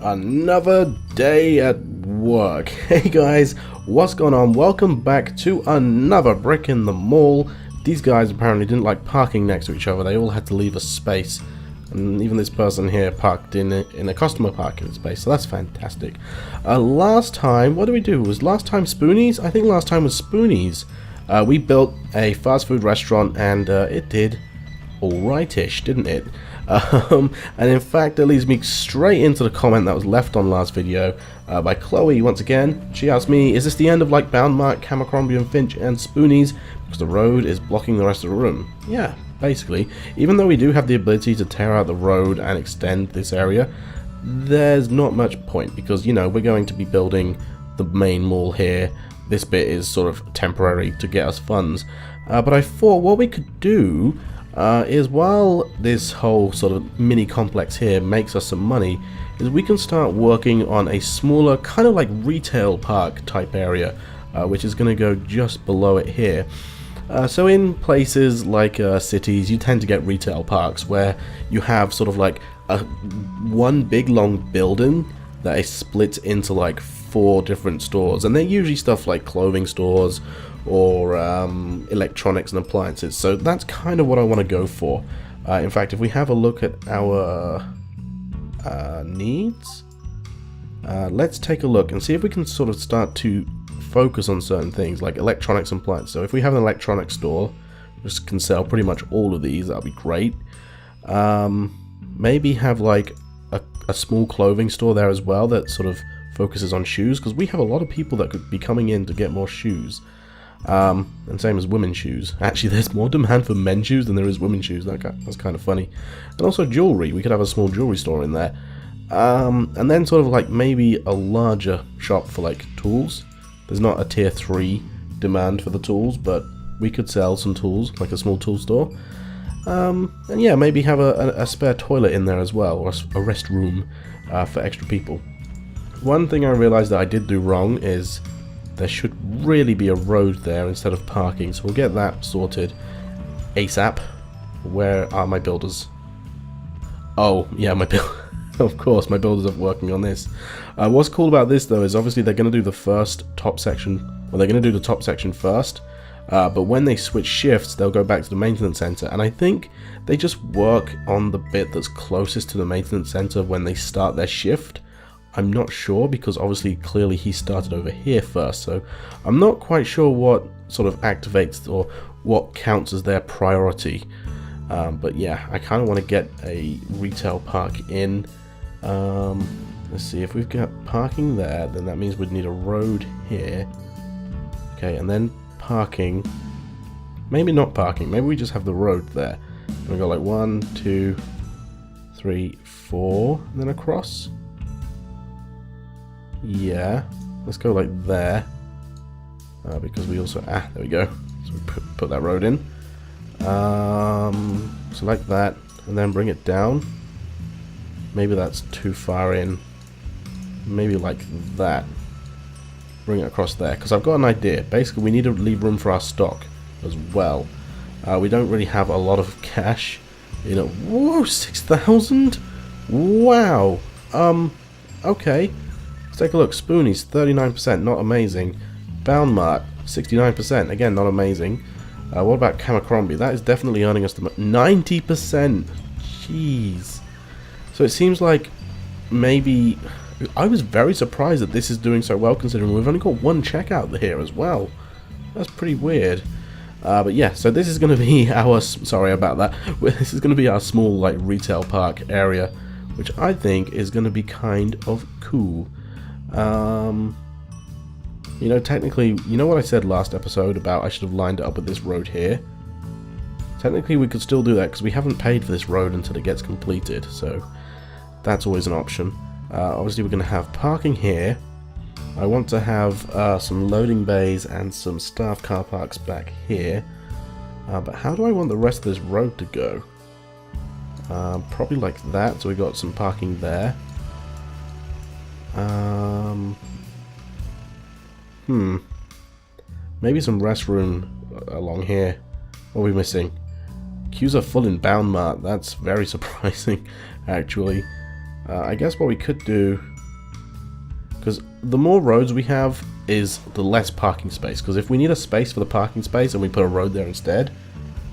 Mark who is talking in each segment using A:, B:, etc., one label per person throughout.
A: Another day at work. Hey guys, what's going on? Welcome back to another brick in the mall. These guys apparently didn't like parking next to each other. They all had to leave a space. And even this person here parked in a customer parking space, so that's fantastic. Last time, what did we do? Was last time Spoonies? I think last time was Spoonies. We built a fast food restaurant and it did alrightish, didn't it? And in fact, that leads me straight into the comment that was left on last video by Chloe once again. She asked me, is this the end of like Boundmark, Abercrombie and Finch and Spoonies because the road is blocking the rest of the room? Yeah, basically. Even though we do have the ability to tear out the road and extend this area, there's not much point because, you know, we're going to be building the main mall here. This bit is sort of temporary to get us funds. But I thought what we could do is while this whole sort of mini complex here makes us some money, is we can start working on a smaller kind of like retail park type area, which is going to go just below it here. So in places like cities, you tend to get retail parks where you have sort of like one big long building that is split into like 4 different stores, and they're usually stuff like clothing stores or electronics and appliances. So that's kind of what I want to go for. In fact, if we have a look at our needs, let's take a look and see if we can sort of start to focus on certain things like electronics and appliances. So if we have an electronics store which can sell pretty much all of these, that'll be great. Maybe have like a small clothing store there as well that sort of focuses on shoes, because we have a lot of people that could be coming in to get more shoes. And same as women's shoes. Actually, there's more demand for men's shoes than there is women's shoes. That's kind of funny. And also jewelry. We could have a small jewelry store in there. And then sort of like maybe a larger shop for like tools. There's not a tier 3 demand for the tools, but we could sell some tools, like a small tool store. And yeah, maybe have a spare toilet in there as well, or a restroom for extra people. One thing I realized that I did do wrong is there should really be a road there instead of parking, so we'll get that sorted ASAP. Where are my builders? Oh, yeah, of course, my builders are working on this. What's cool about this, though, is obviously they're going to do the first top section, well, they're going to do the top section first, but when they switch shifts, they'll go back to the maintenance center, and I think they just work on the bit that's closest to the maintenance center when they start their shift. I'm not sure, because obviously clearly he started over here first, so I'm not quite sure what sort of activates or what counts as their priority. But yeah, I kind of want to get a retail park in. Let's see, if we've got parking there, then that means we'd need a road here. Okay, and then parking. Maybe not parking, maybe we just have the road there. And we go like 1, 2, 3, 4, and then across. Yeah, let's go like there, because we also, there we go, so we put that road in, so like that, and then bring it down. Maybe that's too far in, maybe like that, bring it across there, because I've got an idea. Basically we need to leave room for our stock as well. We don't really have a lot of cash, you know. Whoa, 6,000, wow. Okay. Let's take a look. Spoonies, 39%, not amazing. Boundmark, 69%, again, not amazing. What about Abercrombie? That is definitely earning us the 90%. Jeez. So it seems like maybe... I was very surprised that this is doing so well, considering we've only got 1 checkout here as well. That's pretty weird. But yeah, so this is going to be our... Sorry about that. This is going to be our small like retail park area, which I think is going to be kind of cool. You know, technically, you know what I said last episode about I should have lined it up with this road here? Technically we could still do that because we haven't paid for this road until it gets completed, so that's always an option. Obviously we're going to have parking here. I want to have some loading bays and some staff car parks back here. But how do I want the rest of this road to go? Probably like that, so we got some parking there. Maybe some restroom along here. What are we missing? Queues are full in Boundmark. That's very surprising, actually. I guess what we could do, because the more roads we have is the less parking space, because if we need a space for the parking space and we put a road there instead,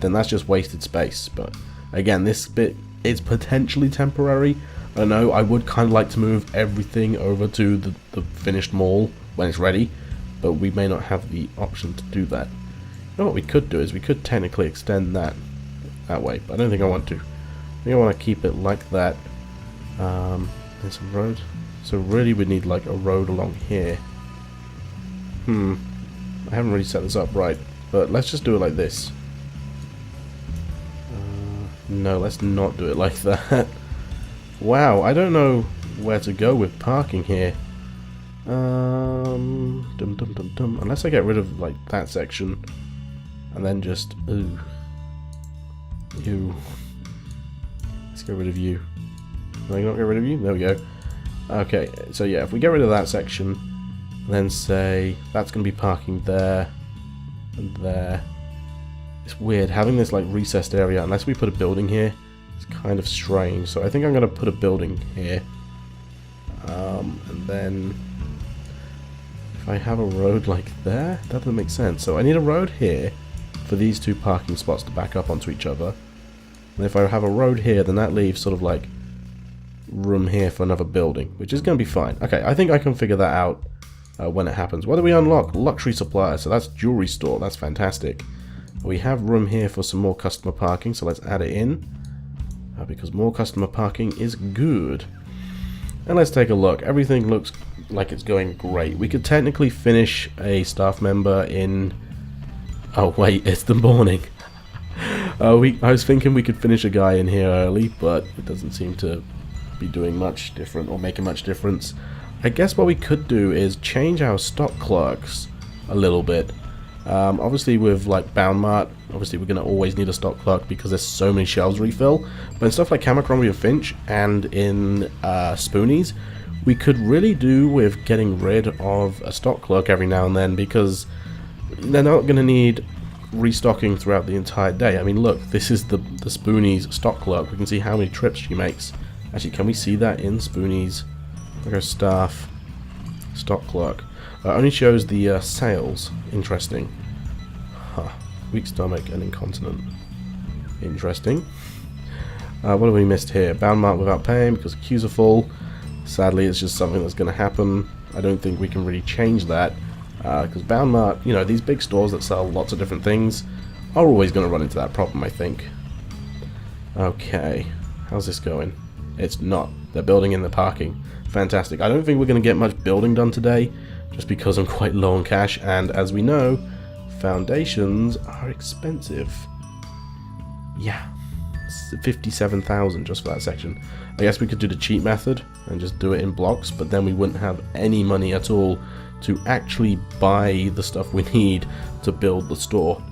A: then that's just wasted space. But again, this bit is potentially temporary. I don't know, I would kind of like to move everything over to the finished mall when it's ready, but we may not have the option to do that. You know what we could do is we could technically extend that way, but I don't think I want to. I think I want to keep it like that. There's a road. So really we need like a road along here. I haven't really set this up right, but let's just do it like this. No, let's not do it like that. Wow, I don't know where to go with parking here. Unless I get rid of like that section and then just you. Let's get rid of you. Can I not get rid of you? There we go. Okay, so yeah, if we get rid of that section, then say that's going to be parking there and there. It's weird having this like recessed area unless we put a building here. It's kind of strange. So I think I'm going to put a building here, and then if I have a road like there, that doesn't make sense. So I need a road here for these two parking spots to back up onto each other. And if I have a road here, then that leaves sort of like room here for another building, which is going to be fine. Okay, I think I can figure that out when it happens. What do we unlock? Luxury supplier. So that's jewelry store. That's fantastic. We have room here for some more customer parking, so let's add it in. Because more customer parking is good. And let's take a look. Everything looks like it's going great. We could technically finish a staff member in... Oh wait, it's the morning. I was thinking we could finish a guy in here early, but it doesn't seem to be doing much different or making much difference. I guess what we could do is change our stock clerks a little bit. Obviously with like Bound Mart, obviously we're going to always need a stock clerk because there's so many shelves to refill, but in stuff like Abercrombie and Finch and in Spoonies, we could really do with getting rid of a stock clerk every now and then, because they're not going to need restocking throughout the entire day. I mean look, this is the Spoonies stock clerk. We can see how many trips she makes. Actually, can we see that in Spoonies? Look at staff, stock clerk. Only shows the sales. Interesting. Huh. Weak stomach and incontinent. Interesting. What have we missed here? Bound Mart without paying because queues are full. Sadly, it's just something that's going to happen. I don't think we can really change that. Because Bound Mart, you know, these big stores that sell lots of different things are always going to run into that problem, I think. Okay. How's this going? It's not. They're building in the parking. Fantastic. I don't think we're going to get much building done today, just because I'm quite low on cash, and as we know, foundations are expensive. Yeah, it's 57,000 just for that section. I guess we could do the cheap method and just do it in blocks, but then we wouldn't have any money at all to actually buy the stuff we need to build the store.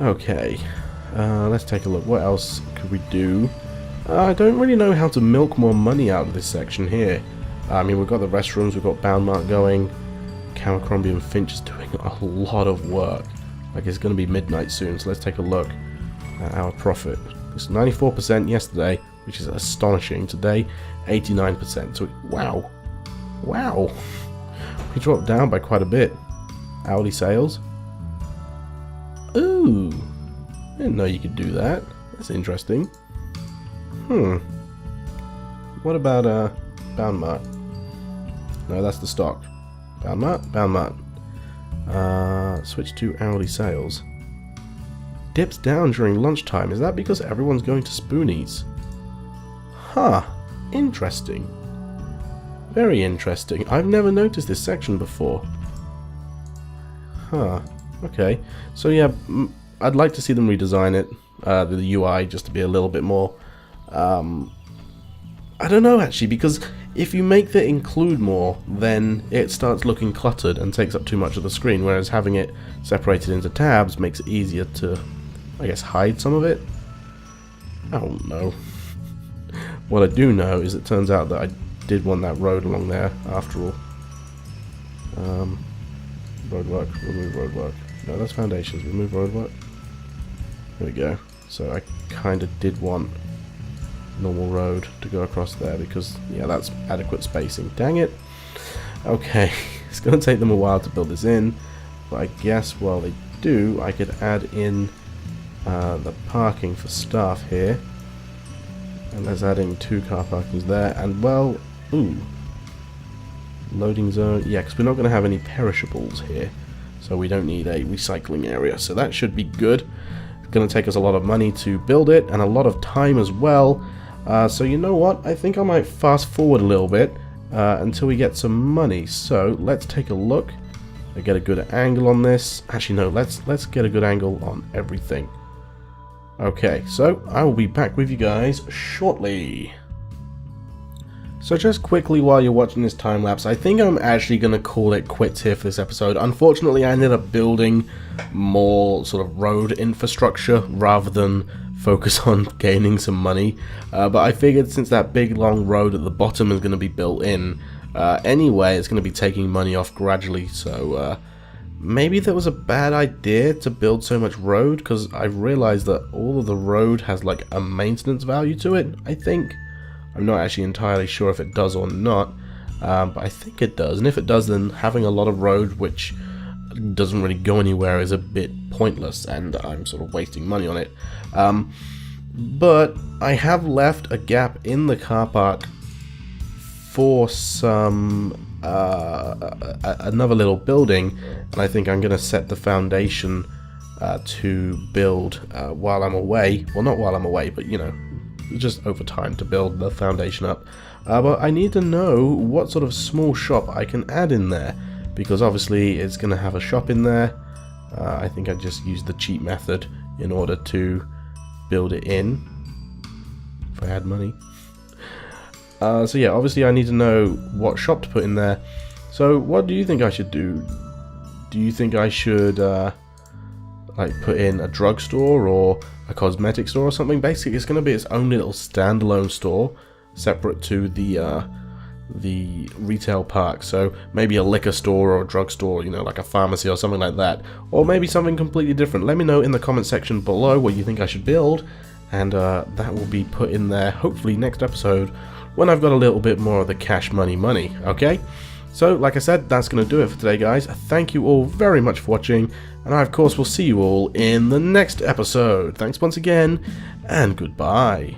A: Okay, let's take a look. What else could we do? I don't really know how to milk more money out of this section here. I mean, we've got the restrooms, we've got Bound Mart going. Abercrombie and Finch is doing a lot of work. Like, it's going to be midnight soon, so let's take a look at our profit. It's 94% yesterday, which is astonishing. Today, 89%. So, wow. Wow. We dropped down by quite a bit. Hourly sales. Ooh. I didn't know you could do that. That's interesting. What about, Bound Mart? No, that's the stock. Bound Mart? Bound Mart. Switch to hourly sales. Dips down during lunchtime. Is that because everyone's going to Spoonies? Huh. Interesting. Very interesting. I've never noticed this section before. Huh. Okay. So yeah, I'd like to see them redesign it. The UI just to be a little bit more... I don't know actually, because if you make the include more, then it starts looking cluttered and takes up too much of the screen, whereas having it separated into tabs makes it easier to, I guess, hide some of it. I don't know. What I do know is it turns out that I did want that road along there after all. Roadwork, remove roadwork. No, that's foundations, remove roadwork. There we go. So I kind of did want normal road to go across there because, yeah, that's adequate spacing. Dang it. Okay, it's going to take them a while to build this in, but I guess while they do, I could add in the parking for staff here. And that's adding 2 car parkings there, and well, ooh, loading zone, yeah, because we're not going to have any perishables here, so we don't need a recycling area, so that should be good. It's going to take us a lot of money to build it, and a lot of time as well, so you know what, I think I might fast forward a little bit until we get some money. So let's take a look and get a good angle on this. Actually no, let's get a good angle on everything. Okay, so I will be back with you guys shortly. So just quickly while you're watching this time lapse, I think I'm actually going to call it quits here for this episode. Unfortunately, I ended up building more sort of road infrastructure rather than focus on gaining some money. But I figured since that big long road at the bottom is going to be built in, anyway, it's going to be taking money off gradually. So maybe that was a bad idea to build so much road, because I realized that all of the road has like a maintenance value to it, I think. I'm not actually entirely sure if it does or not, but I think it does. And if it does, then having a lot of road which doesn't really go anywhere is a bit pointless, and I'm sort of wasting money on it. But I have left a gap in the car park for some another little building, and I think I'm going to set the foundation to build while I'm away. Well, not while I'm away, but you know, just over time to build the foundation up. But I need to know what sort of small shop I can add in there, because obviously it's going to have a shop in there. I think I just used the cheap method in order to build it in, if I had money. So yeah, obviously I need to know what shop to put in there. So what do you think I should do? Do you think I should like put in a drugstore or a cosmetic store or something? Basically it's going to be its own little standalone store, separate to the retail park. So maybe a liquor store or a drugstore, you know, like a pharmacy or something like that, or maybe something completely different. Let me know in the comment section below what you think I should build, and that will be put in there hopefully next episode when I've got a little bit more of the cash money, okay? So like I said, that's going to do it for today, guys. Thank you all very much for watching, and I of course will see you all in the next episode. Thanks once again, and goodbye.